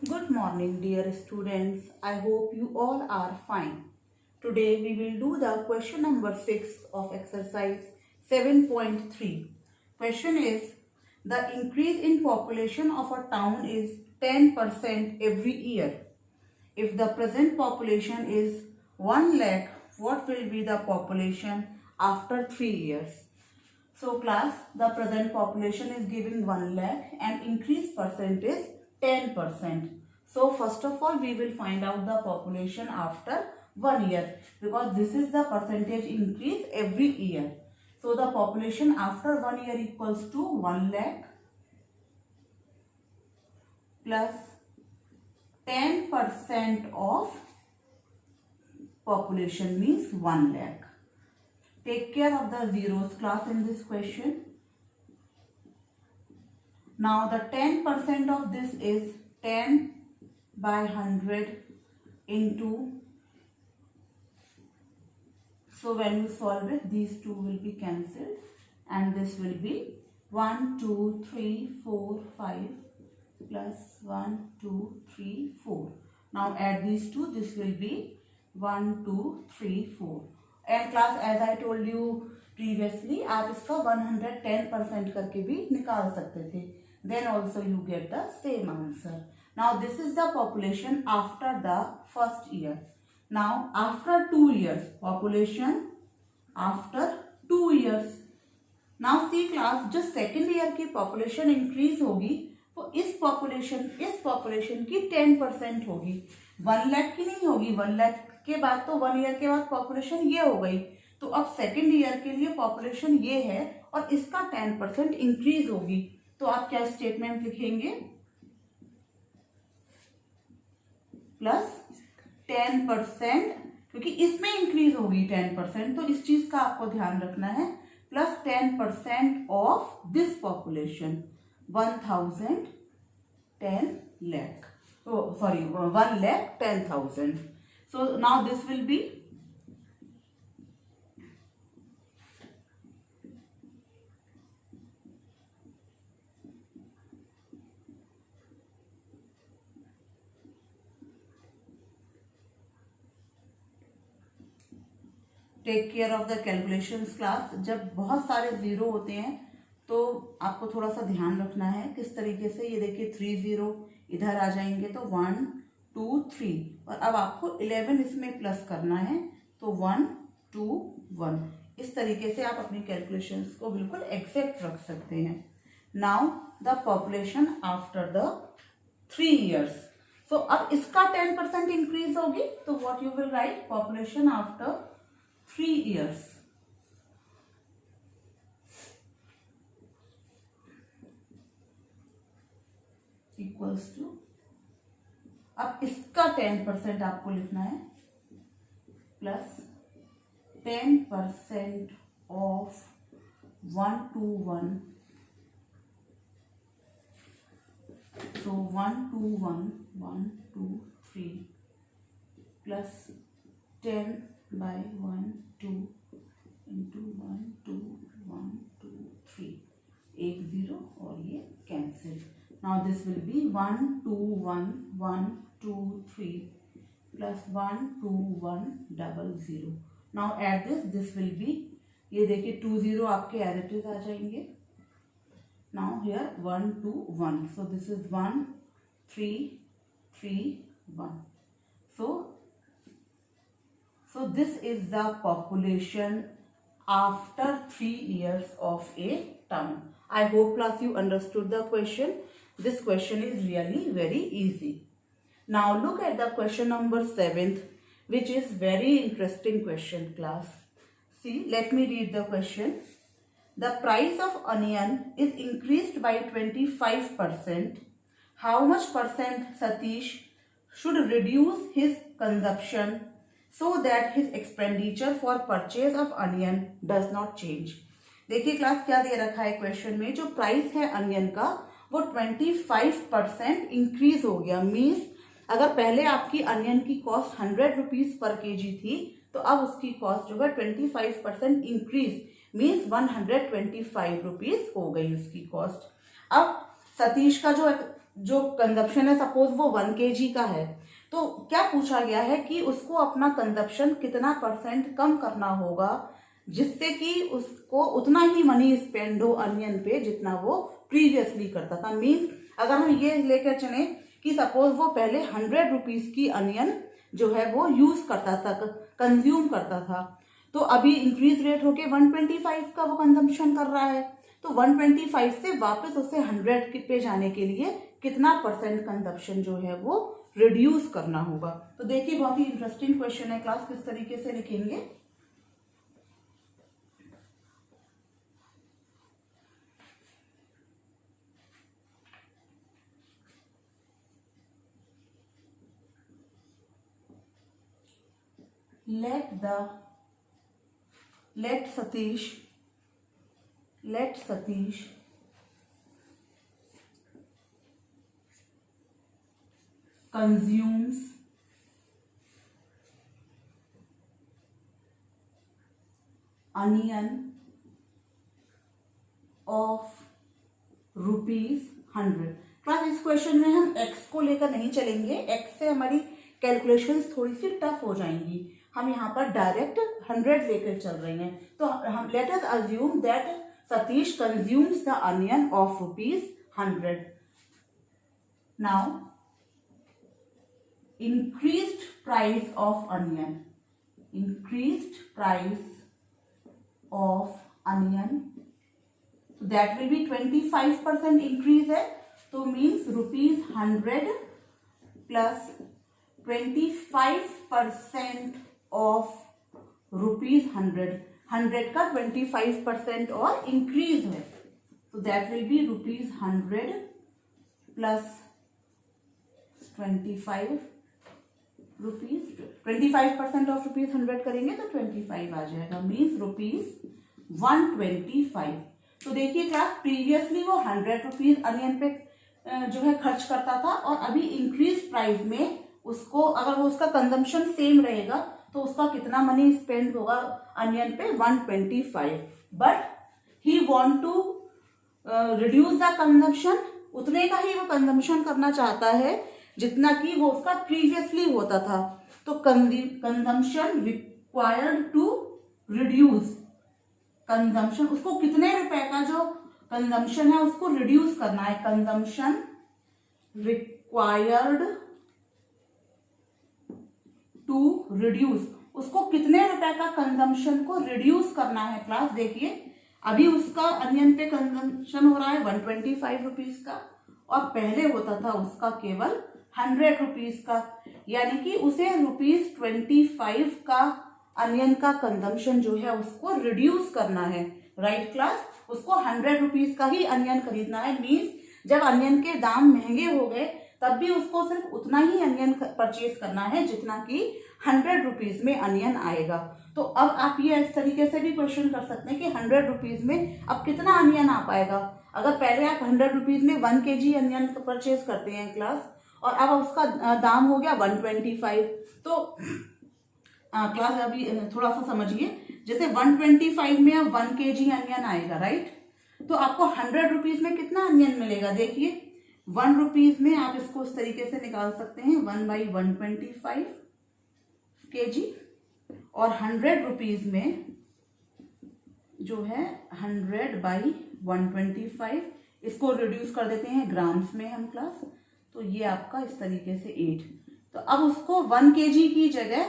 Good morning, dear students. I hope you all are fine. Today we will do the question number 6 of exercise 7.3. Question is, the increase in population of a town is 10% every year. If the present population is 1 lakh, what will be the population after 3 years? So class, the present population is given 1 lakh and increase percent is 10%. So first of all, we will find out the population after 1 year because this is the percentage increase every year. So the population after 1 year equals to 1 lakh plus 10% of population means 1 lakh. Take care of the zeros class in this question. Now the 10% of this is 10 by 100 into, so when you solve it, these two will be cancelled and this will be 1, 2, 3, 4, 5 plus 1, 2, 3, 4. Now add these two, this will be 1, 2, 3, 4. And class, as I told you previously, आप इसका 110% करके भी निकाल सकते थे. Then also you get the same answer. Now this is the population after the first year. Now after 2 years, population after 2 years. Now see class, जो second year की population increase होगी वो इस population की 10% होगी. 1 लाख की नहीं होगी. 1 लाख के बाद तो 1 ईयर के बाद पॉपुलेशन ये हो गई. तो अब सेकेंड ईयर के लिए पॉपुलेशन ये है और इसका 10% इंक्रीज होगी. तो आप क्या स्टेटमेंट लिखेंगे? प्लस 10%, क्योंकि इसमें इंक्रीज होगी 10%, तो इस चीज का आपको ध्यान रखना है. Plus 10% of this population 1010 lakh. Oh, sorry, 1,10,000. So now this will be take care of the calculations class. जब बहुत सारे जीरो होते हैं तो आपको थोड़ा सा ध्यान रखना है किस तरीके से. ये देखिए 3 जीरो इधर आ जाएंगे तो 1 2 3 और अब आपको 11 इसमें प्लस करना है तो 1 2 1. इस तरीके से आप अपनी कैलकुलेशंस को बिल्कुल एग्जैक्ट रख सकते हैं. Now the population after the 3 years. So अब इसका 10% इंक्रीज होगी तो what you will write? Population after 3 years equals to, अब इसका 10% आपको लिखना है plus 10% of 1 to 1. So 1 to 1, 1 2 3 plus 10 by 1 2 into 1 2 1 2 3. एक जीरो और ये cancel. Now this will be 1 2 1 1 2 3 plus 1 2 1 00. Now add this. This will be, ये देखिए 2 0 आपके एज इट इज आ जाएंगे. Now here 1 2 1. So this is 1 3 3 1. So this is the population after 3 years of a town. I hope class you understood the question. This question is really very easy. Now look at the question number 7th, which is very interesting question class. See, let me read the question. The price of onion is increased by 25%. How much percent Satish should reduce his consumption so that his expenditure for purchase of onion does not change? देखिए class क्या दे रखा है question में. जो price है onion का वो 25% increase हो गया. मीन्स अगर पहले आपकी अनियन की कॉस्ट 100 रुपीज पर केजी थी तो अब उसकी कॉस्ट जो है 25% इंक्रीज मीन्स 125 रुपीज हो गई उसकी कॉस्ट. अब सतीश का जो जो कंजप्शन है सपोज वो 1 kg का है, तो क्या पूछा गया है कि उसको अपना कंजप्शन कितना % कम करना होगा जिससे कि उसको उतना ही मनी स्पेंड हो अनियन पे जितना वो प्रीवियसली करता था। मीन्स अगर हम ये लेकर चले कि सपोज वो पहले 100 रुपीज की अनियन जो है वो यूज करता था, कंज्यूम करता था, तो अभी इंक्रीज रेट होके 125 का वो कंजम्पशन कर रहा है, तो 125 से वापस उसे 100 पे जाने के लिए कितना % कंजप्शन जो है वो रिड्यूस करना होगा। तो देखिए बहुत ही इंटरेस्टिंग क्वेश्चन है क्लास, किस तरीके से लिखेंगे। let Satish consumes onion of ₹100। Class इस क्वेश्चन में हम x को लेकर नहीं चलेंगे, x से हमारी कैलकुलेशंस थोड़ी सी टफ हो जाएंगी, हम यहाँ पर डायरेक्ट 100 लेकर चल रहे हैं। तो हम let us assume that Satish consumes the onion of ₹100। Now increased price of onion that will be 25% increase है, तो मीन्स ₹100 प्लस 25% ऑफ ₹100, 100 का 25% और इंक्रीज है, तो that will be ₹100 plus 25% of ₹100 करेंगे तो 25 आ जाएगा, मीन्स ₹125। तो देखिए क्लास प्रीवियसली वो 100 रुपीज अनियन पे जो है खर्च करता था, और अभी इंक्रीज प्राइस में उसको अगर वो उसका कंजम्पशन सेम रहेगा तो उसका कितना मनी स्पेंड होगा अनियन पे 125। But he want to reduce the consumption, उतने का ही वो कंजम्पशन करना चाहता है जितना कि वो उसका प्रीवियसली होता था। तो consumption required to reduce consumption, उसको कितने रुपए का जो कंजम्पशन है उसको रिड्यूस करना है। कंजम्पशन रिक्वायर्ड टू रिड्यूस, उसको कितने रुपए का कंजम्पशन को रिड्यूस करना है। क्लास देखिए अभी उसका अनियन पे कंजम्पशन हो रहा है 125 रुपीज का, और पहले होता था उसका केवल 100 रुपीज का, यानी कि उसे ₹25 का अनियन का कंजम्पशन जो है उसको रिड्यूस करना है। राइट क्लास, उसको 100 रुपीज का ही अनियन खरीदना है। मीन्स जब अनियन के दाम महंगे हो गए तब भी उसको सिर्फ उतना ही अनियन परचेज करना है जितना कि 100 रुपीज में अनियन आएगा। तो अब आप ये इस तरीके से भी क्वेश्चन कर सकते हैं कि 100 रुपीज में अब कितना अनियन आ पाएगा। अगर पहले आप 100 रुपीज में 1 kg अनियन परचेज करते हैं क्लास, और अब उसका दाम हो गया 125, तो क्लास अभी थोड़ा सा समझिए, जैसे 125 में अब 1 kg अनियन आएगा, राइट, तो आपको 100 रुपीज में कितना अनियन मिलेगा। देखिए 1 रुपीज में आप इसको इस तरीके से निकाल सकते हैं 1/125 kg, और 100 रुपीज में जो है 100/125, इसको रिड्यूस कर देते हैं ग्राम्स में हम क्लास, तो ये आपका इस तरीके से 8। तो अब उसको 1 kg की जगह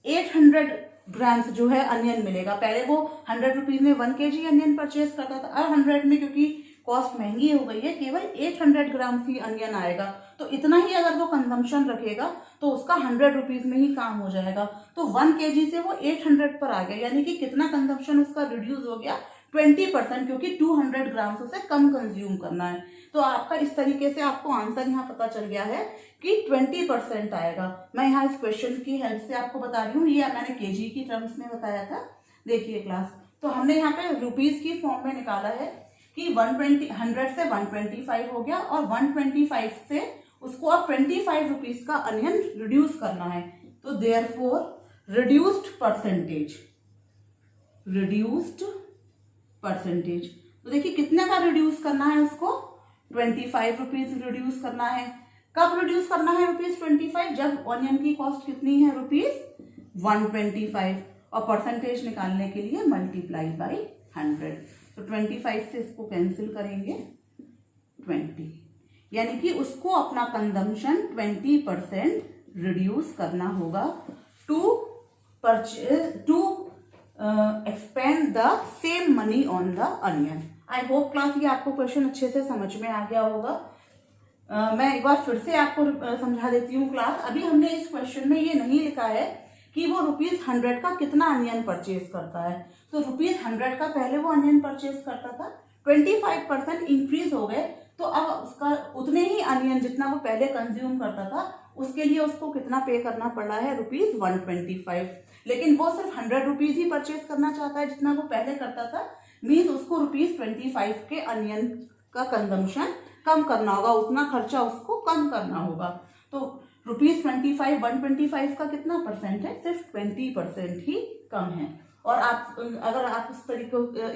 800 ग्राम्स जो है अनियन मिलेगा। पहले वो 100 रुपीज में 1 kg अनियन परचेज करता था, अब 100 में क्योंकि कॉस्ट महंगी हो गई है केवल 800 ग्राम ही अनियन आएगा। तो इतना ही अगर वो कंजम्पशन रखेगा तो उसका 100 रुपीज में ही काम हो जाएगा। तो 1 kg से वो 800 पर आ गया, यानी कि कितना कंजम्पशन उसका रिड्यूस हो गया 20%, क्योंकि 200 ग्राम से कम कंज्यूम करना है। तो आपका इस तरीके से आपको आंसर यहाँ पता चल गया है कि 20% आएगा। मैं यहाँ इस क्वेश्चन की हेल्प से आपको बता रही हूँ, ये मैंने केजी की टर्म्स में बताया था। देखिए क्लास, तो हमने यहाँ पे रुपीज की फॉर्म में निकाला है कि 100 से 125 हो गया, और 125 से उसको अब 25 रुपीज का अनियन रिड्यूस करना है। तो देयरफॉर रिड्यूस्ड परसेंटेज, तो देखिए कितने का रिड्यूस करना है उसको, 25 रुपीज रिड्यूस करना है। कब रिड्यूस करना है ₹25? जब ऑनियन की कॉस्ट कितनी है ₹125, और परसेंटेज निकालने के लिए मल्टीप्लाई बाई 100। तो 25 से इसको कैंसिल करेंगे 20, यानी कि उसको अपना कंजम्पशन 20% रिड्यूस करना होगा to expend the same money on the onion. I hope class ये आपको क्वेश्चन अच्छे से समझ में आ गया होगा। मैं एक बार फिर से आपको समझा देती हूँ क्लास। अभी हमने इस क्वेश्चन में ये नहीं लिखा है कि वो ₹100 का कितना अनियन परचेज करता है। तो ₹100 का पहले वो अनियन परचेज करता था, 25% इंक्रीज हो गए, तो अब उसका उतने ही अनियन जितना वो पहले कंज्यूम करता था उसके लिए उसको कितना पे करना पड़ रहा है ₹125। लेकिन वो सिर्फ 100 रुपीज ही परचेज करना चाहता है जितना वो पहले करता था, मीन्स उसको ₹25 के अनियन का कंजम्पशन कम करना होगा, उतना खर्चा उसको कम करना होगा। तो ₹25 125 का कितना परसेंट है? सिर्फ 20% ही कम है। और आप अगर आप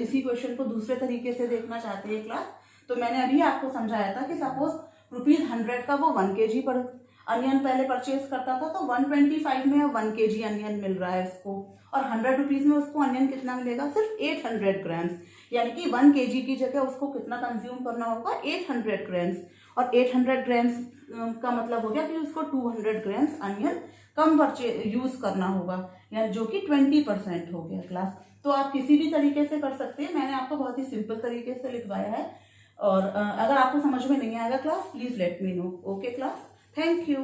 इसी क्वेश्चन को दूसरे तरीके से देखना चाहते हैं क्लास, तो मैंने अभी आपको समझाया था कि सपोज ₹100 का वो 1 kg पर अनियन पहले परचेज करता था, तो 125 में 1 kg अनियन मिल रहा है उसको, और 100 रुपीज में उसको अनियन कितना मिलेगा? सिर्फ 800 ग्राम्स, यानी कि 1 kg की जगह उसको कितना कंज्यूम करना होगा? 800 ग्राम्स। और 800 ग्राम्स का मतलब हो गया कि उसको 200 ग्राम्स अनियन कम यूज करना होगा, यानी जो कि 20% हो गया क्लास। तो आप किसी भी तरीके से कर सकते हैं, मैंने आपको बहुत ही सिंपल तरीके से लिखवाया है। और अगर आपको समझ में नहीं आएगा class, please let me know. Okay class, thank you.